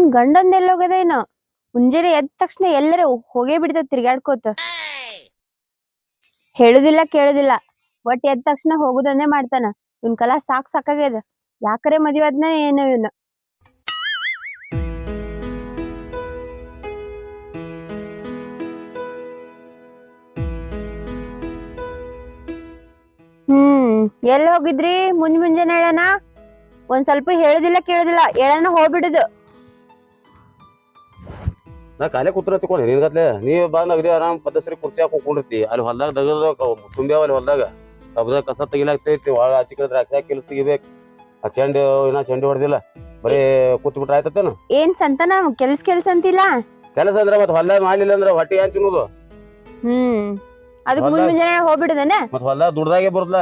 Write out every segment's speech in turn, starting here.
ನನ್ ಗಂಡಂದ ಎಲ್ಲೋಗದೇನ ಮುಂಜಾನೆ ಎದ್ದ ತಕ್ಷಣ ಎಲ್ಲರ ಹೋಗೇ ಬಿಡ್ತದ ತಿರ್ಗಾಡ್ಕೋತ. ಹೇಳುದಿಲ್ಲ ಕೇಳುದಿಲ್ಲ, ಒಟ್ ಎದ್ದ ತಕ್ಷಣ ಹೋಗುದನ್ನೇ ಮಾಡ್ತಾನ. ಇವ್ನ್ ಕಲಾ ಸಾಕಾಗ್ಯದ. ಯಾಕರೆ ಮದ್ವೆ ಆದ್ನ ಏನೋ ಇವ್ನ. ಎಲ್ಲಿ ಹೋಗಿದ್ರಿ ಮುಂಜಾನೆ ಹೇಳನ? ಒಂದ್ ಸ್ವಲ್ಪ ಹೇಳುದಿಲ್ಲ ಕೇಳುದಿಲ್ಲ, ಹೇಳನ ಹೋಗ್ಬಿಡುದು. ನಾ ಕಾಲೇ ಕೂತ್ರ ತಿಳ್ಕೊಂಡು ನಿನ್ಗತ್ಲೆ ನೀ ಬಂದ್ ಅಗದಿ ಆರಾಮ್ ಪದಸರಿ ಕುರ್ಚಿ ಹಾಕೊಂಡಿರ್ತಿ. ಅಲ್ಲಿ ಹೊಲ್ದಾಗ ದಗದ ತುಂಬ್ಯಾವ. ಅಲ್ಲಿ ಹೊಲ್ದಾಗ ಕಬ್ಬದ ಕಸ ತೆಗಿಲಾಗ್ತೈತಿ. ಒಳ ಆಚಿ ಕಡೆ ದ್ರಾಕ್ಷಿ ಕೆಲಸ ತೆಗಿಬೇಕು. ಆ ಚೆಂಡು ಚೆಂಡು ಹೊಡೆದಿಲ್ಲ, ಬರೀ ಕೂತ್ ಬಿಟ್ರ ಆಯ್ತೇನ? ಏನ್ ಸಂತಾನ ಕೆಲ್ಸ ಅಂತಿಲ್ಲ. ಕೆಲಸ ಅಂದ್ರೆ ಮತ್ ಹೊಲ್ದಾಗ ಮಾಡ್ಲಿಲ್ಲ ಅಂದ್ರೆ ಹೊಟ್ಟಿ ಏನ್ ತಿನ್ನೋದು? ಅದಕ್ಕೆ ಮುಂಜಾನೆ ಹೋಗ್ಬಿಡುದನ. ಮತ್ ಹೊಲ್ದಾಗ ದುಡ್ದಾಗೆ ಬರುದ್ಲ.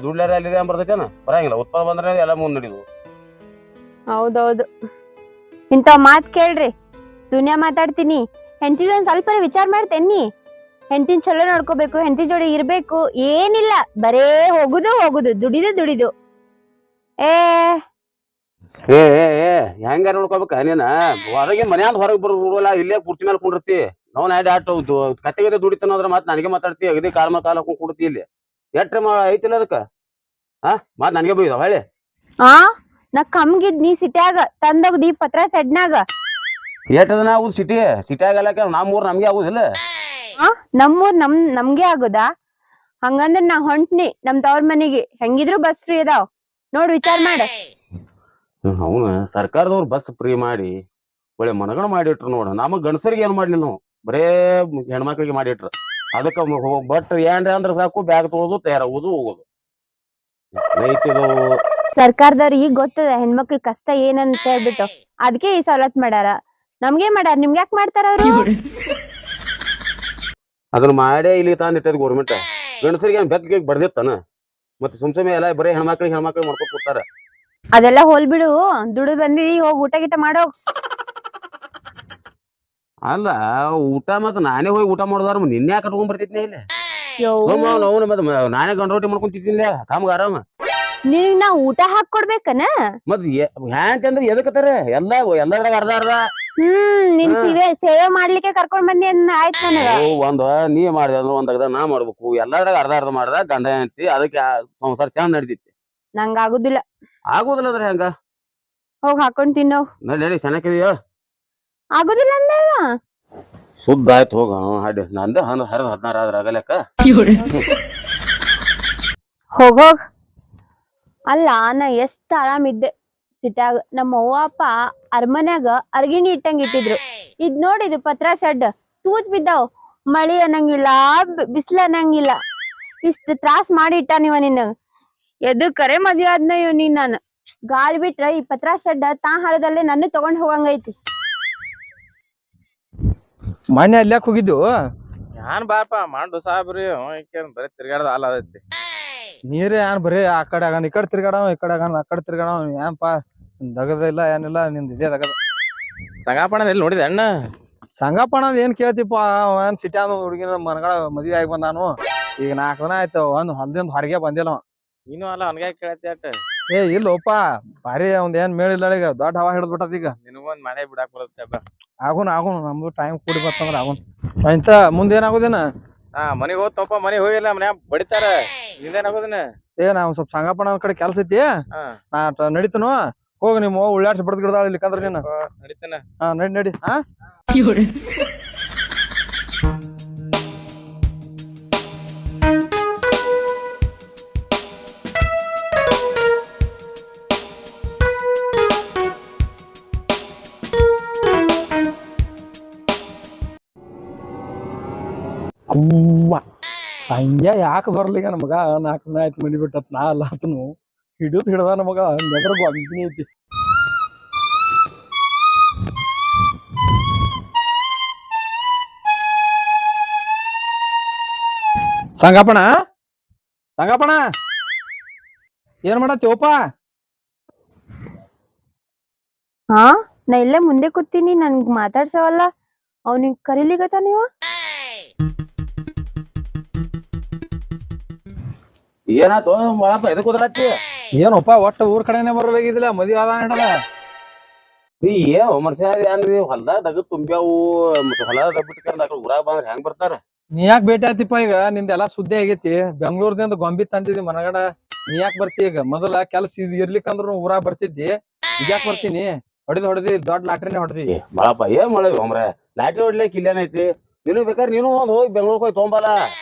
ದುಡ್ಲಾರ ಅಲ್ಲಿ ಬರ್ತೈತೇನ? ಬರಂಗಿಲ್ಲ. ಉತ್ಪನ್ನ ಬಂದ್ರೆ ಎಲ್ಲ ಮುಂದ್ ನಡಿದು. ಹೌದೌದು, ಇಂತಾವ್ ಮಾತ್ ಕೇಳ್ರಿ. ದುನಿಯಾ ಮಾತಾಡ್ತೀನಿ. ಹೆಂಡತಿ ಒಂದ್ ಸ್ವಲ್ಪ ವಿಚಾರ ಮಾಡ್ತೇನಿ. ಹೆಂಡತಿನ ಚಲೋ ನೋಡ್ಕೋಬೇಕು, ಹೆಂಡತಿ ಜೋಡಿ ಇರ್ಬೇಕು. ಏನಿಲ್ಲ, ಬರೇ ಹೋಗುದು ದುಡಿದು. ಏ ಹೆಂಗ ನೋಡ್ಕೋಬೇಕ ನೀನ? ಹೊರಗೆ ಮನ್ಯಾಂದ ಹೊರಗೆ ಬರೋಲ್ಲ. ಇಲ್ಲೇ ಕುರ್ಚಿ ಮೇಲೆ ಕುಂಡಿರ್ತಿ. ನಾವು ನಾಯ್ಡು ಆಟೋ ಕತ್ತೆಗದೆ ದುಡಿತಾನಂದ್ರ ಮತ್ ನನಗೆ ಮಾತಾಡ್ತಿ. ಅಗದಿ ಕಾಲ್ ಹಾಕೊಂಡ್ ಕುಡ್ತಿ. ಇಲ್ಲಿ ಎಟ್ರ ಐತಿಲ್ಲ ಅದಕ್ಕ ಮತ್ ನನಗೆ ಬೈದ ಹೊಳೆ. ನಾ ಕಮ್ಗಿದ್ನಿ ಸಿಟ್ಯಾಗ ತಂದೋಗ್ದಿ ಪತ್ರ ಸೆಡ್ನಾಗ. ಏಟದ ನಾವು ಸಿಟಿಯಾಗಲ್ಲ ನಮ್ಮೂರ್ ನಮ್ಗೆ ಆಗುದಿಲ್ಲ. ನಮ್ಮೂರ್ ನಮ್ಗೆ ಆಗುದಾ? ಹಂಗಂದ್ರ ನಾ ಹೊಂಟ್ನಿ ನಮ್ ತವ್ರ ಮನಿಗೆ. ಹೆಂಗಿದ್ರು ಬಸ್ ಫ್ರೀ ಅದಾವ್ ನೋಡ್, ವಿಚಾರ ಮಾಡ. ಅವನ ಸರ್ಕಾರದವ್ರು ಬಸ್ ಫ್ರೀ ಮಾಡಿ ಒಳ್ಳೆ ಮನಗಣ ಮಾಡಿಟ್ರು ನೋಡ. ನಮಗ್ ಗಂಡಸರಿಗೆ ಏನ್ ಮಾಡ್ಲಿಲ್ಲ ನಾವು, ಬರೇ ಹೆಣ್ಮಕ್ಳಿಗೆ ಮಾಡಿಟ್ರು. ಅದಕ್ಕ ಬಟ್ ಏನ್ರ ಅಂದ್ರ ಸಾಕು, ಬ್ಯಾಗ್ ತೊಳೋದು ತಯಾರಾಗೋದು ಹೋಗೋದು. ಸರ್ಕಾರದವ್ರ ಈಗ ಗೊತ್ತದ ಹೆಣ್ಮಕ್ಳ ಕಷ್ಟ ಏನಂತ ಹೇಳ್ಬಿಟ್ಟು, ಅದಕ್ಕೆ ಈ ಸವಲತ್ ಮಾಡ್ಯಾರ. ನಮ್ಗೆ ಮಾಡ್ಯಾರ, ನಿಮ್ಗೆ ಯಾಕೆ ಮಾಡ್ತಾರ ಅವ್ರು? ಅದನ್ನ ಮಾಡೇ ಇಲ್ಲಿ ತಂದಿಟ್ಟದ ಗೌರ್ಮೆಂಟ್. ಗಂಡಸರಿಗೆ ಏನ್ ಬೆಕ್ಕ ಬಡ್ದಿತ್ತಾನ? ಮತ್ತೆ ಸುಮ್ಸುಮ್ಮೆ ಎಲ್ಲ ಬರೀ ಹೆಣ್ಮಕ್ಳಿಗೆ ಮಾಡ್ಕೊತ ಕೂತಾರ. ಅದೆಲ್ಲ ಹೋಲ್ಬಿಡು. ದುಡಿದು ಬಂದಿದಿ, ಹೋಗಿ ಊಟ ಗೀಟ ಮಾಡೋ. ಅಲ್ಲ ಊಟ ಮತ್ ನಾನೇ ಹೋಗಿ ಊಟ ಮಾಡೋದಾರ ನಿನ್ನೆ ಕಟ್ಕೊಂಡ್ ಬರ್ತಿದ್ನೆ ಇಲ್ಲಿ. ನಾನೇ ಗಂಡ ರೊಟ್ಟಿ ಮಾಡ್ಕೊಂತಿದ್ದಿಲ್ಲ ಕಾಮ್ಗ ಆರಾಮ. ನೀವ್ ನಾ ಊಟ ಹಾಕೊಡ್ಬೇಕನ? ಮತ್ ಹ್ಯಾಂತಂದ್ರ ಎದಕತ್ತಾರ ಎಲ್ಲದ್ರಾಗ ಅರ್ಧ ನಿನ್ ಸೇವೆ ಮಾಡ್ಲಿಕ್ಕೆ ಕರ್ಕೊಂಡ್ ಬಂದಿ ಆಯ್ತು ನನಗ. ನೀ ಮಾಡಿದ ಅಂದ್ರ ಒಂದಾಗ ನಾ ಮಾಡ್ಬೇಕು. ಎಲ್ಲದ್ರಾಗ ಅರ್ಧ ಮಾಡ್ದ ಗಂಡ ಹೆಂಡತಿ. ಅದಕ್ಕೆ ಸಂಸಾರ ಚಂದ ನಡಿತೈತಿ. ನಂಗ ಆಗುದಿಲ್ಲ. ಆಗುದಿಲ್ಲ ಹೆಂಗ? ಹೋಗ್ ಹಾಕೊಂಡ್ ತಿನ್ನೋ. ನಡಿ ಚೆನ್ನಾಗಿದೀಯ. ಆಗುದಿಲ್ಲ ಅಂದಲ್ಲ. ಸುದ್ದ ಆಯ್ತು ಹೋಗ. ಹಾಡಿ ನಂದ 16 ಆದ್ರ ಆಗಲೆಕ್ಕ. ಹೋಗೋಗ್. ಅಲ್ಲ ನಾ ಎಷ್ಟ್ ಆರಾಮಿದ್ದೆ ಸಿಟ್ಯಾಗ. ನಮ್ಮ ಅವ್ವ ಅಪ್ಪ ಅರಮನ್ಯಾಗ ಅರ್ಗಿಣಿ ಇಟ್ಟಂಗ ಇಟ್ಟಿದ್ರು. ಇದ್ ನೋಡಿದು ಪತ್ರ ಸೆಡ್ ತೂತ್ ಬಿದ್ದಾವ್. ಮಳಿ ಅನ್ನಂಗಿಲ್ಲ, ಬಿಸಿಲು ಅನ್ನಂಗಿಲ್ಲ. ಇಷ್ಟ ತ್ರಾಸ್ ಮಾಡಿ ಇಟ್ಟ ನೀವ ನಿನ್ನಗ. ಎದಕ್ಕರೆ ಮದ್ವೆ ಆದ್ನ ಇವ್ ನೀನ್. ನಾನು ಗಾಳಿ ಬಿಟ್ರ ಈ ಪತ್ರ ಸೆಡ್ ಹರದಲ್ಲೇ ನನ್ನ ತಗೊಂಡ್ ಹೋಗಂಗೈತಿ. ಮೊನ್ನೆ ಅಲ್ಯಾಕ್ ಹೋಗಿದ್ದು? ಯಾನ್ ಬಾಪ ಮಾಡು ಸಾಬ್ರಿ ಬರೀ ತಿರ್ಗಾಡದ ಹಾಲ್ ಅದೈತಿ. ನೀರೇ ಏನ್ ಬರೀ ಆ ಕಡೆ ಆಗಾನ ಈ ಕಡೆ ತಿರ್ಗಾಡವ, ಈ ಕಡೆ ಆಗಾನ ಆ ಕಡೆ ತಿರ್ಗಾಡವ. ಏನ್ಪಾ ದಗದ ಇಲ್ಲ ಏನಿಲ್ಲ ನಿಂದ ಇದೇ ದಗದ. ಸಂಗಾಪಣ ಎಲ್ಲಿ ನೋಡಿದೆ ಅಣ್ಣ? ಸಂಗಪ್ಪಣ ಏನ್ ಕೇಳ್ತಿಪ್ಪ? ಏನ್ ಸಿಟ್ಯಾನ ಹುಡುಗಿನ ಮನಗಳ ಮದ್ವಿ ಆಗಿ ಬಂದಾನು. ಈಗ 4 ದಿನ ಆಯ್ತು. ಒಂದ್ ಹೊಲದಿಂದ ಹೊರಗೆ ಬಂದಿಲ್ಲ. ನೀನು ಅಲ್ಲ ಅವನ್ಗೆ ಕೇಳತಿ ಅಟ್ಟ. ಇಲ್ಲೋಪ, ಭಾರಿ ಒಂದ್ ಏನ್ ಮೇಳಿಲ್ಲ. ಈಗ ದೊಡ್ಡ ಹವಾ ಹಿಡಿದ್ ಬಿಟ್ಟದ. ಈಗ ನಿನಗೊಂದ್ ಮನೆ ಬಿಡಾಕ್ ಬರುತ್ತೆ. ಆಗುನ್ ನಮ್ದು ಟೈಮ್ ಕೂಡಿ ಬರ್ತಂದ್ರ ಆಗುನ್. ಇಂತ ಮುಂದೆ ಏನಾಗುದೇನ? ಮನಿಗ್ ಹೋಗ್ತಪ್ಪ. ಮನಿಗ್ ಹೋಗಿಲ್ಲ ಮನ್ಯಾಗ ಬಡಿತಾರ. ನಿಂದೇನಾಗೋದನ? ನಾವ್ ಸ್ವಲ್ಪ ಸಂಗಪ್ಪನ ಕಡೆ ಕೆಲ್ಸ ಐತಿ. ನಾ ನಡಿತನು. ಹೋಗಿ ನಿಮ್ಮ ಉಳ್ಳಾಡ್ಸಿ ಬಡದ್ ಗಿಡದಾಳ ಇಲ್ಲಿಕಂದ್ರ ನೀನು. ನಡಿತೇನ. ನಡಿ. ಅವ್ವ ಸಂಜೆ ಯಾಕೆ ಬರ್ಲಿಗ ನಮಗ? 4 ದಿನ ಆಯ್ತು ಮನಿ ಬಿಟ್ಟತ್. ನಾ ಅಲ್ಲ ಆತನು ಹಿಡದ ನಮಗ ನೆಗರ್ಗು ಅಂತೀನಿ ಐತಿ. ಸಂಗಪ್ಪಣ ಏನ್ ಮಾಡತ್ತೀವಪ್ಪ? ನಾ ಇಲ್ಲೇ ಮುಂದೆ ಕೂತೀನಿ. ನನ್ಗ್ ಮಾತಾಡ್ಸವಲ್ಲ. ಅವ್ನಿಗ್ ಕರೀಲಿಗತ್ತ ನೀವು? ಏನಾಯ್ತು ಎದಕ್ ಕುದ್ರತ್ತಿ? ಏನಪ್ಪ ಒಟ್ಟ ಊರ್ ಕಡೆನೆ ಬರಲಾಗಿದಿಲ್ಲ. ಮದ್ವಿ ಆದ ನೀ ಮನುಷ್ಯ ಏನ್ರಿ ಹೊಲ್ದಾಗ ದಗದ್ ತುಂಬ್ಯಾವು ಮತ್ತೆ ಹೊಲ ಬಿಟ್ಕೊಂಡ್ ಆಕಡೆ ಊರಾಗ ಬಂದ್ರ ಹೆಂಗ್ ಬರ್ತಾರ? ನೀ ಯಾಕೆ ಭೇಟಿ ಆತಿಪ್ಪ ಈಗ ನಿಂದೆಲ್ಲಾ ಸುದ್ದಿ ಆಗೈತಿ ಬೆಂಗ್ಳೂರ್ದಿಂದ ಗೊಂಬಿ ತಂದಿದಿ ಮನಗಡ ನೀ ಯಾಕೆ ಬರ್ತಿ ಈಗ ಮೊದಲ ಕೆಲ್ಸ ಇರ್ಲಿಕ್ಕಂದ್ರು ಊರಾಗ ಬರ್ತಿದ್ದಿ ಈಗ ಯಾಕೆ ಬರ್ತೀನಿ ಹೊಡೆದಿ ದೊಡ್ಡ ಲಾಟ್ರಿನೇ ಹೊಡೆದಿ ಬಾಳಪ್ಪ ಏನ್ ಮಾಡವಿ ಒಮ್ರೆ ಲಾಟ್ರಿ ಹೊಡ್ಲಿಕ್ಕೆ ಇಲ್ಲೇನ ಐತಿ ನೀನು ಬೇಕಾದ್ರೆ ನೀನು ಒಂದ್ ಹೋಗಿ ಬೆಂಗ್ಳೂರ್ಗೆ ಹೋಗಿ ತೊಗೊಂಬಲ್ಲ.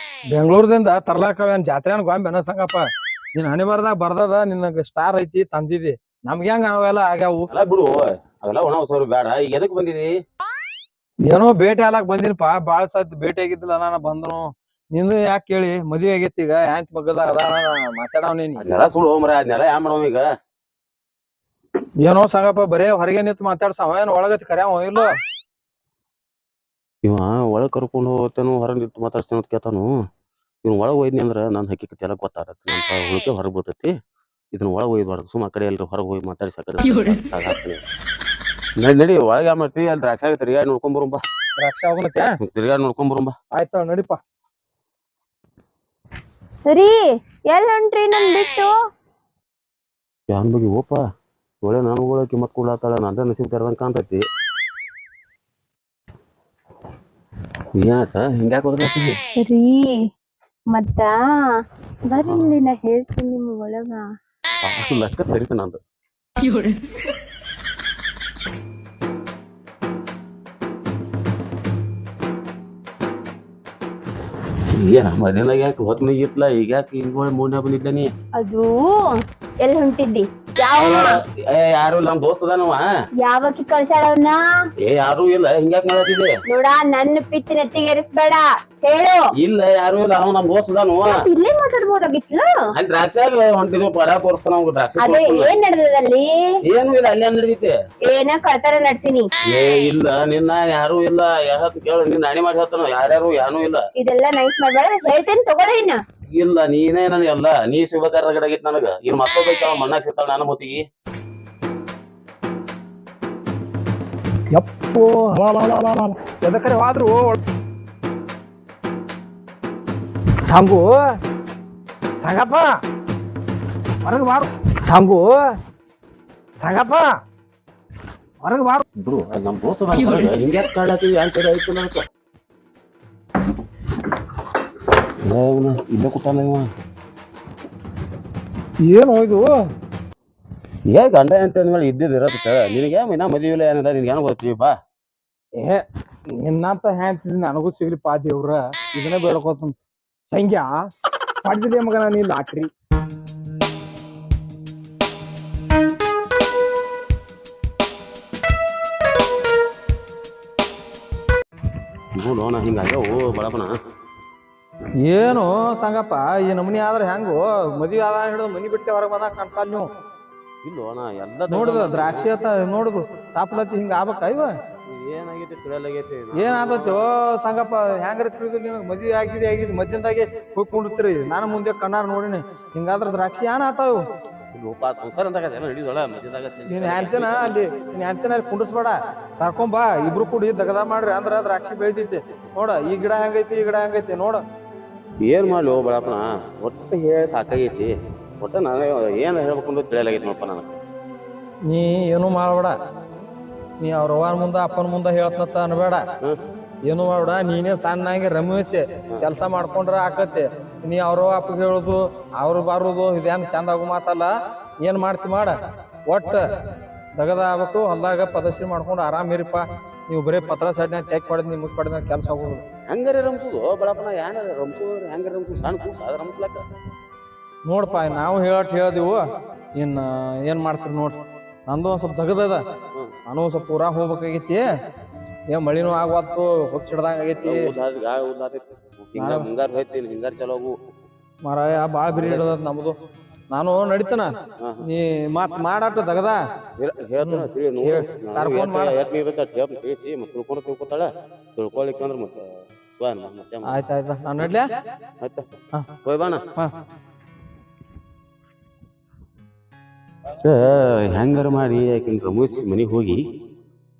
ಬೆಂಗ್ಳೂರ್ದಿಂದ ತರ್ಲಾಕವೇನ್ ಜಾತ್ರೆನ್ ಗೊಂಬಿ ಅನಸಂಗಪ್ಪ ನೀನ್ ಹಣಿ ಬರ್ದದ ನಿನಗ ಸ್ಟಾರ್ ಐತಿ ತಂದಿದಿ ನಮ್ಗೆ ಹೆಂಗ ಅವೆಲ್ಲ ಆಗ್ಯಾವು ಅಲ್ಲ ಬಿಡು ಅವೆಲ್ಲ ಒಣ ಹೊಸವ್ರು ಬೇಡ. ಈಗ ಎದಕ್ ಬಂದಿದಿ? ಏನೋ ಭೇಟಿ ಆಲಾಕ್ ಬಂದಿನಪ್ಪ ಬಾಳ ಸತ್ ಭೇಟಿ ಆಗಿದ್ದಿಲ್ಲ ನಾನು ಬಂದನು ನಿಂದು ಯಾಕೆ ಕೇಳಿ ಮದ್ವೆ ಆಗೈತಿ ಈಗ ಯಾಂಚ್ ಬಗ್ಗದಾಗ ಮಾತಾಡವ್ನೇನಿ ಅದನ್ನೆಲ್ಲ ಸುಳ್ಳು ಹೋಮ್ರ ಅದನ್ನೆಲ್ಲ ಯಾನ್ ಮಾಡವ ಈಗ? ಏನೋ ಸಂಗಪ್ಪ ಬರೇ ಹೊರಗೆ ನಿಂತು ಮಾತಾಡ್ಸವ ಏನ್ ಒಳಗತಿ ಕರ್ಯಾವ ಇಲ್ಲೋ ಇವ ಒಳಗ್ ಕರ್ಕೊಂಡು ಹೋಗ್ತಾನು ಹೊರಗ್ ನಿಂತು ಮಾತಾಡ್ತಾನ ಅಂತ ಕೇಳ್ತಾನು. ಇವ್ನ ಒಳಗ್ ಒಯ್ದ್ನಿ ಅಂದ್ರ ನನ್ ಹಕ್ಕಿಕತೆ ಎಲ್ಲ ಗೊತ್ತಾಗತ್ತೆ. ನನ್ನ ಹುಳಿಕೆ ಹೊರಗ್ ಬರ್ತೈತಿ. ಇದನ್ನ ಒಳಗ್ ಒಯ್ಬಾರ್ದು. ಸುಮ್ಮ ಆ ಕಡೆ ಎಲ್ರು ಹೊರಗ್ ಹೋಗಿ ಮಾತಾಡಿ ನಡಿ ಒಳಗೆ ಯಾವ ಮಾಡ್ತಿ ಅಲ್ಲಿ ದ್ರಾಕ್ಷಾಗ ತಿರ್ಗಾಡಿ ನೋಡ್ಕೊಂಬರುಂಬ. ದ್ರಾಕ್ಷಿ ಆಗುನಕ್ಕೆ ತಿರ್ಗಾಡಿ ನೋಡ್ಕೊಂಬರುಂಬ. ಆಯ್ತ ನಡಿಪ ರೀ ಎಲ್ ಹೊಂಟ್ರಿ ನನ್ ಬಿಟ್ಟು? ಯಾನ್ ಬಗ್ಗೆ ಓಪ ಒಳ್ಳೆ ನಾನು ಕಿಮ್ಮತ್ ಕೊಡ್ಲಾತಾಳ ನಂದ ನಸೀಬ್ ತೆರೆದಂಗ ಕಾಣ್ತೈತಿ. ಏನಾತ ಹಿಂಗ್ಯಾಕ ಹೋದ್ರಿ? ರೀ ಮತ್ತ ಬರ್ರಿ ಇಲ್ಲಿ ನಾ ಹೇಳ್ತೀನಿ ನಿಮ್ ಒಳಗ. ಲಕ್ಕ ಸರಿತ ನಂದು. ಏನ ಮನೇನಾಗ ಯಾಕೆ ಹೊತ್ ಮನೆಗೆ ಇತ್ಲ ಈಗ ಯಾಕೆ ಹಿಂಗ ಮೂರ್ನೇ ಬಂದಿದ್ದಾನಿ? ಅದು ಎಲ್ ಹೊಂಟಿದ್ದಿ? ಯಾವ ಯಾರು ನಮ್ ದೋಸ್ತ ಅದಾನವ. ಯಾವಕ್ಕಿ ಕಳ್ಸಾಳವನ್ನ? ಯಾರು ಇಲ್ಲ ಹಿಂಗ್ಯಾಕ್ ಮಾಡತ್ತಿದೆ? ನೋಡ ನನ್ನ ಪಿತ್ತಿ ನೆತ್ತಿಗೇರಿಸ್ಬೇಡ ಹೇಳು. ಇಲ್ಲ ಯಾರು ಇಲ್ಲ ಅವ್ ನಮ್ ದೋಸ್ತ ಅದಾನವ. ಇಲ್ಲೇ ಮಾತಾಡ್ಬೋದಾಗಿತ್ಲ? ಅಲ್ಲಿ ದ್ರಾಕ್ಷಾಗ ಹೊಂಟಿದ್ವಿ ಪಡ ತೋರಿಸ್ತಾನ ಅವ್ಗ ದ್ರಾಕ್ಷಿ. ಅದೇ ಏನ್ ನಡೆದಲ್ಲಿ? ಏನು ಇಲ್ಲ ಅಲ್ಲಿ ನಡೀತಿ ಏನ ಕಳ್ತಾರ ನಡ್ಸಿನಿ. ಇಲ್ಲ ನಿನ್ನ ಯಾರು ಇಲ್ಲ ಯಾರತ್ ಕೇಳ ನಿನ್ನ ಅಣಿ ಮಾಡಿ ಹೇಳ್ತಾನ ಯಾರ್ಯಾರು ಯಾನು ಇಲ್ಲ. ಇದೆಲ್ಲ ನೈಸ್ ಮಾಡ್ಬೇಡ ಹೇಳ್ತೇನೆ ತಗೊಳ್ಳಿ ಇನ್ನ. ಇಲ್ಲ ನೀನೇ ನನಗೆಲ್ಲ ನೀ ಸಿಗ್ಬೇಕಾದ ಗಡಗಿತ್ ನನಗ ಈಗ ಮತ್ತೊಬ್ಬ ಮಣ್ಣಾಗ ಸಿಗ್ತಾಳ ನಾನು ಮತ್ತಿಗೆ. ಯಪ್ಪೋ ಎದಕರೆ ಹೋದ್ರು ಸಂಗು ಸಂಗಪ್ಪ ಹೊರಗೆ ಬಾರು ಸಂಗು ಸಂಗಪ್ಪ ಹೊರಗೆ ಬಾರು ಬಿಡು ನಮ್ ದೋಸ್ತ ಹಿಂಗ್ಯಾಕ್ ಕಾಡಾತೀವಿ ಯಾನ್ ಕಡೆ ಆಯ್ತು ನನಕ ಇಲ್ಲೇ ಕೂತಾನ ಇವ. ಏನು ಇದು ಏ ಗಂಡ ಅಂತ ಅಂದ್ಮೇಲೆ ಇದ್ದಿದ್ದು ಇರತ್ತ ನಿನಗೆ ಮೈನಾ ಮದುವೆ ಇಲ್ಲ ಏನಿಲ್ಲ ನಿನ್ಗೇನು ಗೊತ್ತೀವಿ ಬಾ. ಏ ನಿನ್ನಂತ ಹ್ಯಾಂಡ್ಸ್ ನನಗೂ ಸಿಗ್ಲಿಪ್ಪ ದೇವ್ರ ಇದನ್ನೇ ಬೇಡ್ಕೋತ ಸಂಖ್ಯಾ ಪಡ್ದಿದೆ ಮಗನ ನೀ ಲಾಟ್ರಿ. ಲೋನ ಹಿಂಗಾಗ್ಯಾವು ಬಳಪನ. ಏನು ಸಂಗಪ್ಪ ಈ ನಮನಿ ಆದ್ರೆ ಹೆಂಗು ಮದ್ವಿ ಆದ ಹಿಡಿದು ಮನಿ ಬಿಟ್ಟೆ ಹೊರಗೆ ಬಂದಾಗ ಕಾಣ್ಸಲ್ ನೀವು ಇಲ್ಲೋಣ ಎಲ್ಲ ನೋಡುದು ದ್ರಾಕ್ಷಿ ಅತ್ತ ನೋಡುದು ತಾಪಲತಿ ಹಿಂಗ ಆಗ್ಬೇಕ ಇವ ಏನಾಗೈತಿ ತಿಳಿಯಲಾಗೈತಿ. ಏನಾದತಿ ಓ ಸಂಗಪ್ಪ ಹೆಂಗ್ರ ತಿಳಿದು ನೀವು ಮದ್ವಿ ಆಗಿದ್ ಮಧ್ಯದಾಗೆ ಹೋಗ್ಕೊಂಡಿರ್ತೀರಿ ನಾನು ಮುಂದೆ ಕಣ್ಣಾರ ನೋಡಿನಿ ಹಿಂಗಾದ್ರ ದ್ರಾಕ್ಷಿ ಏನ್ ಆತಾವು ಸಂಸಾರ ಅಂದಾಗ ಹಿಡಿದೊಳ ಮಧ್ಯದಾಗ ನೀನ್ ಹೆಂಡ್ತಿನ ಅಲ್ಲಿ ನೀನ್ ಹೆಂಡ್ತಿನ ಅಲ್ಲಿ ಕುಂಡ್ರಸ್ಬೇಡ ಕರ್ಕೊಂಬಾ ಇಬ್ರು ಕೂಡಿ ದಗದ ಮಾಡ್ರಿ ಅಂದ್ರ ದ್ರಾಕ್ಷಿ ಬೆಳಿತೈತಿ ನೋಡ ಈ ಗಿಡ ಹೆಂಗೈತಿ ಈ ಗಿಡ ಹೆಂಗೈತಿ ನೋಡ ಏನ್ ಮಾಡ್ಲಿ ಬಳಪನ ಒಟ್ಟು ಹೇಳಿ ಸಾಕಾಗೈತಿ. ಒಟ್ಟ ನಾನು ಏನ್ ಹೇಳ್ಬೇಕು ತಿಳಿಯಲಾಗೈತಿ ನೋಡಪ್ಪ ನನಗೆ. ನೀ ಏನು ಮಾಡ್ಬೇಡ ನೀ ಅವ್ರ ಅವ್ವನ ಮುಂದ ಅಪ್ಪನ ಮುಂದ ಹೇಳ್ತನತ್ತ ಅನ್ಬೇಡ ಏನು ಮಾಡ್ಬೇಡ ನೀನೇ ಸಣ್ಣಾಗಿ ರಮೇಶ್ ಕೆಲಸ ಮಾಡ್ಕೊಂಡ್ರ ಆಕತ್ತೆ ನೀ ಅವ್ರ ಅಪ್ಪಗೆ ಹೇಳುದು ಅವ್ರು ಬರುದು ಇದೇನ್ ಚಂದ ಆಗು ಮಾತಲ್ಲ. ಏನ್ ಮಾಡ್ತಿ ಮಾಡ ಒಟ್ಟ ದಗದ ಆಗ್ಬೇಕು ಹೊಲ್ದಾಗ ಪ್ರದರ್ಶನ ಮಾಡ್ಕೊಂಡು ಆರಾಮ್ ಇರಿಪ್ಪ. ನೀವು ಬರೀ ಪತ್ರ ಸೈಡ್ನಾಗ ತೆಕ್ ಪಡೆದ್ ನಿಮ್ಗೆ ಪಡೆದ ಕೆಲಸ ಆಗೋದು ಹಂಗಾರೆ ರಮ್ಸುದು ಬಳಪನ ಏನ ರಮ್ಸುದು ಹೆಂಗಾರೆ ರಮ್ಸು ಸಣ್ಣ ಕೂಸ ಅದ ರಮ್ಸ್ಲಾಕ ನೋಡ್ಪ ನಾವು ಹೇಳ್ದಿವು ಇನ್ ಏನ್ ಮಾಡ್ತೀರಿ ನೋಡ್ರಿ ನಂದು ಒಂದ್ ಸ್ವಲ್ಪ ದಗದದ ನಾನು ಒಂದ್ ಸ್ವಲ್ಪ ಊರಾಗ ಹೋಗ್ಬೇಕಾಗೈತಿ. ಏನ್ ಮಳಿನೂ ಆಗ್ವತ್ತು ಹುಚ್ಚಿಡ್ದಂಗ ಆಗೈತಿ ಹಿಂಗಾರ ಹೋಯ್ತಿ ಹಿಂಗಾರ ಚಲೋ ಮಾರಾಯ ಬಾಳ ಬಿರಿ ಹಿಡದ ನಮ್ದು ನಾನು ನಡಿತನ ನೀ ಮಾತ್ ಮಾಡಾಟ ದಗದ ತಿಳ್ಕೊತಾಳ ತಿಳ್ಕೊಳಿಕ್ಕಂದ್ರ ಮತ್ತೆ ಆಯ್ತಾಯ್ತ ನಾನ್ ನಡ್ಲ್ಯಾ ಹೋಯ್ ಬಾಣ. ಹೆಂಗಾರ ಮಾಡಿ ಯಾಕಿನ್ ರಮೇಶ್ ಮನಿಗೆ ಹೋಗಿ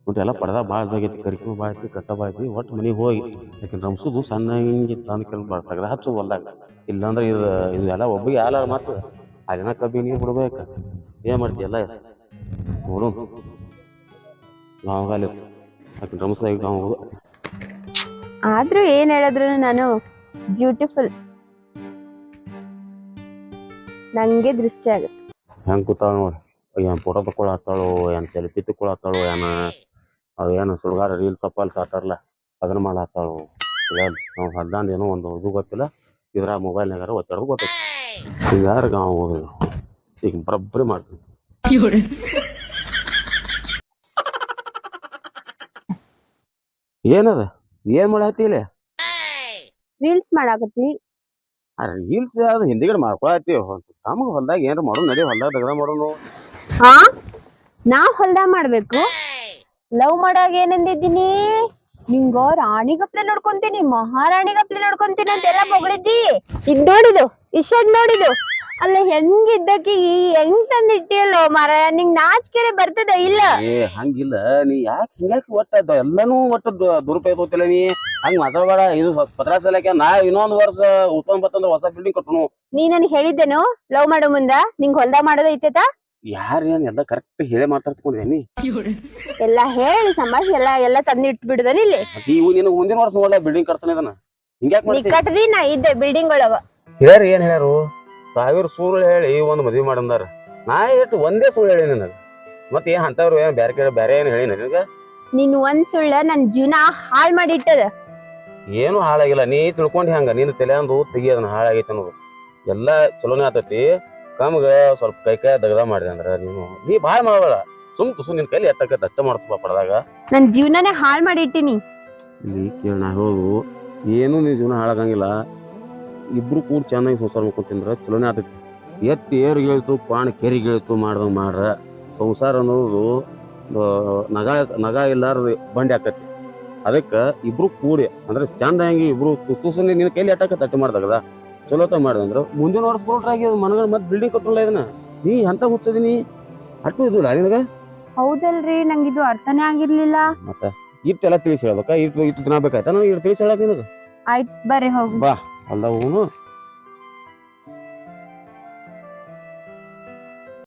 ಒಟ್ಟು ಎಲ್ಲ ಪಡ್ದ ಭಾಳ ಆಗೈತಿ ಕರಿಕೂ ಭಾಳ ಐತಿ ಕಸ ಭಾಳ ಐತಿ ಒಟ್ಟು ಮನಿಗೆ ಹೋಗಿ ಯಾಕಿನ್ ರಮ್ಸುದು ಸಣ್ಣ ಹಿಂಗೆ ತಂದು ಕೆಲ ಭಾಳ ತೆಗ್ದ ಹಚ್ಚೋದು ಹೊಲ್ದಾಗ ಇಲ್ಲಾಂದ್ರೆ ಇದೆಲ್ಲ ಒಬ್ಬಿಗೆ ಯಾಲಾರ ಮಾತು ಅಲ್ಲಿನ ಕಬ್ಬಿ ನೀರು ಬಿಡ್ಬೇಕು ಏನ್ ಮಾಡ್ತಿ ಎಲ್ಲ ನೋಡು ಗಾವಗಾಲಿ ಆಕೆ ಡ್ರಮ್ಸ್ದಾಗ ಗಾವ ಹೋಗೋದು. ಆದ್ರೂ ಏನ್ ಹೇಳಿದ್ರು ನಾನು ಬ್ಯೂಟಿಫುಲ್, ನಂಗೆ ದೃಷ್ಟಿ ಆಗುತ್ತೆ. ಹೆಂಗೆ ಕೂತಾಳ ನೋಡಿ, ಏನು ಫೋಟೋ ತಗೊಳತ್ತಾಳು, ಏನು ಸೆಲ್ಫಿ ತಗೊಳತ್ತಾಳು, ಅವು ಏನು ಸುಳ್ಗಾರ ರೀಲ್ಸ್ ಅಪ್ಪಲ್ಲಿ ಸಾತಾರಲ್ಲ ಅದನ್ನ ಮಾಡತ್ತಾಳು. ನಾವು ಹಲ್ದಾಂದ ಏನೋ ಒಂದು ಇದು ಗೊತ್ತಿಲ್ಲ, ಇದ್ರ ಮೊಬೈಲ್ನಾಗಾರ ಒತ್ತಡ ಗೊತ್ತೈತಿ. ಈಗ ಯಾರು ಗಾವ ಹೋಗೋದು ಈಗ ಬರಬ್ಬರಿ ಮಾಡ್ತೀನಿ. ಏನದ ಏನ್ ಮಾಡತ್ತಿ ಇಲ್ಲಿ? ರೀಲ್ಸ್ ಮಾಡಾಕತ್ತಿ. ರೀಲ್ಸ್ ಅದು ಹಿಂದಿಗಡೆ ಮಾಡ್ಕೊಳತ್ತಿ. ನಮಗೆ ಹೊಲ್ದಾಗ ಏನಾರ ಮಾಡೋಣ ನಡಿ, ಹೊಲ್ದಾಗ ದಗದ ಮಾಡೋನು. ಹಾ ನಾವ್ ಹೊಲ್ದಾಗ ಮಾಡ್ಬೇಕು? ಲವ್ ಮಾಡಾಗ ಏನಂದಿದ್ದೀನಿ? ನಿಂಗ ರಾಣಿಗಪ್ಲೆ ನೋಡ್ಕೊಂತೀನಿ, ಮಹಾರಾಣಿಗಪ್ಲೆ ನೋಡ್ಕೊಂತೀನಿ ಅಂತೆಲ್ಲ ಹೊಗಳಿದ್ದಿ. ಇದ್ ನೋಡಿದು, ಇಷ್ಟದ್ ನೋಡಿದು, ಅಲ್ಲ ಹೆಂಗಿದ್ದಕಿ ಹೆಂಗ್ ತಂದಿಟ್ಟಿಯಲ್ಲೋ ಮಾರ, ನಿಂಗ್ ನಾಚಿಕೆರೆ ಬರ್ತದ ಇಲ್ಲ? ಏ ಹಂಗಿಲ್ಲ, ನೀ ಯಾಕೆ ಹಿಂಗಾಕಿ ಒಟ್ಟ ಎಲ್ಲಾನು ಒಟ್ಟು ದುರುಪಯೋಗ ಹೋಗ್ತಿಲ್ಲ. ನೀ ಹಂಗ ಮಾತಾಡಬೇಡ. ಇದು ಪತ್ರ ಸಲಕ್ಕೆ ನಾ ಇನ್ನೊಂದು ವರ್ಷ ಉತ್ಪನ್ನ ಬತ್ತಂದ್ರ ಹೊಸ ಬಿಲ್ಡಿಂಗ್ ಕಟ್ಟನು. ನೀ ನನ್ಗೆ ಹೇಳಿದ್ದೇನು ಲವ್ ಮಾಡೋ ಮುಂದ ನಿಂಗ್ ಹೊಲ್ದಾಗ ಮಾಡೋದ ಐತೇತ? ಯಾರು ಏನ್ ಎಲ್ಲ ಕರೆಕ್ಟ್ ಹೇಳಿ ಮಾತಾಡ್ಕೊಂಡೇನಿ? ಎಲ್ಲಾ ಹೇಳಿ ಸಮಾಜ ಎಲ್ಲ ತಂದು ಇಟ್ಬಿಡುದನ ಇಲ್ಲಿ. ಇವು ನಿನ್ ಮುಂದಿನ ವರ್ಷ ನೋಡ್ಲ ಬಿಲ್ಡಿಂಗ್ ಕಟ್ತಾನೆ ಇದನ್ನ ಹಿಂಗ್ಯಾಕ್ ನೀ ಮಾಡ್ತಿ? ಕಟ್ದಿ, ನಾ ಇದ್ದೆ ಬಿಲ್ಡಿಂಗ್ ಒಳಗ. ಹೇಳ್ಯಾರ ಏನ್ ಹೇಳ್ಯಾರು? 1000 ಸುಳ್ಳು ಹೇಳಿ ಒಂದು ಮದ್ವಿ ಮಾಡಂದಾರ. ನಾ ಎಷ್ಟು ಒಂದೇ ಸುಳ್ಳು ಹೇಳಿ ನನಗ. ಮತ್ತೆ ಏನ್ ಅಂತವ್ರು ಏನ್ ಬೇರೆ ಏನ್ ಹೇಳಿ ನನಗ? ನೀನ್ ಒಂದ್ ಸುಳ್ಳ ನನ್ ಜೀವನ ಹಾಳ್ ಮಾಡಿ ಇಟ್ಟದ. ಏನು ಹಾಳಾಗಿಲ್ಲ, ನೀ ತಿಳ್ಕೊಂಡಿ ಹಂಗ. ನೀನು ತಲೆಯಂದು ತೆಗಿ ಅದನ್ನ ಹಾಳಾಗೈತೆ ಅನ್ನೋದು ಎಲ್ಲಾ ಚಲೋನೇ ಆತೈತಿ. ಕಮ್ಗ ಸ್ವಲ್ಪ ಕೈ ದಗದ ಮಾಡಿದೆ ಅಂದ್ರ ನೀ ಬಾಳ ಮಾಡಬೇಡ. ಸುಮ್ ನಿನ್ ಕೈಲಿ ಎಟ್ಟಕೈತೆ ಅಷ್ಟ ಮಾಡ್ತಪ್ಪ ಪಡೆದಾಗ. ನನ್ ಜೀವನನೇ ಹಾಳ್ ಮಾಡಿ ಇಟ್ಟಿನಿ. ಇಲ್ಲಿ ಕೇಳ, ನಾ ಹೇಳೋದು ಏನು ನಿನ್ ಜೀವನ ಹಾಳಾಗಂಗಿಲ್ಲ. ಇಬ್ರು ಕೂಡ ಚೆನ್ನಾಗಿ ಸಂಸಾರ ಮಾಡ್ಕೊಂತಿಂದ್ರ ಚಲೋನೇ ಆತೈತಿ. ಎತ್ತಿ ಏರಿಗೆ ಹೇಳ್ತು, ಪಾಣ ಕೆರಿಗೆ ಹೇಳ್ತು ಮಾಡ್ದಂಗ ಮಾಡ್ರ ಸಂಸಾರ ಅನ್ನೋದು ನಗ ಇಲ್ಲಾರ ಬಂಡಿ ಆಕತಿ. ಅದಕ್ಕ ಇಬ್ರು ಕೂಡಿ ಅಂದ್ರೆ ಚಂದ ಹಂಗಿ ಇಬ್ರು ತುಸುನಿ ನಿನ್ ಕೈಲಿ ಎಟ್ಟಕತ್ತ ಅಟ್ಟಿ ಮಾಡ್ದಾಗದ ಚಲೋತ ಮಾಡಿದಂದ್ರ ಮುಂದಿನ ವರ್ಷ ಕೊಟ್ರಾಗಿ ಮನಗಳ ಮತ್ ಬಿಲ್ಡಿಂಗ್ ಕಟ್ಟಲ್ಲ ಇದನ್ನ. ನೀ ಎಂತ ಹುಚ್ಚದಿನಿ ಅಟ್ಟು ಇದು ನಿನಗ? ಹೌದಲ್ರಿ, ನಂಗಿದು ಅರ್ಥನೇ ಆಗಿರ್ಲಿಲ್ಲ. ಮತ್ತ ಇಟ್ಟೆಲ್ಲ ತಿಳಿಸಿ ಹೇಳ್ಬೇಕ? ಇಟ್ಟು ದಿನ ಬೇಕಾಯ್ತ ನಾನು ಇಟ್ಟು ತಿಳಿಸಿ ಹೇಳಕ್ ನಿನಗ? ಆಯ್ತ್ ಬರ್ರಿ ಹೋಗು. ಬಾ ಅಲ್ಲ ಹೋಗುನು.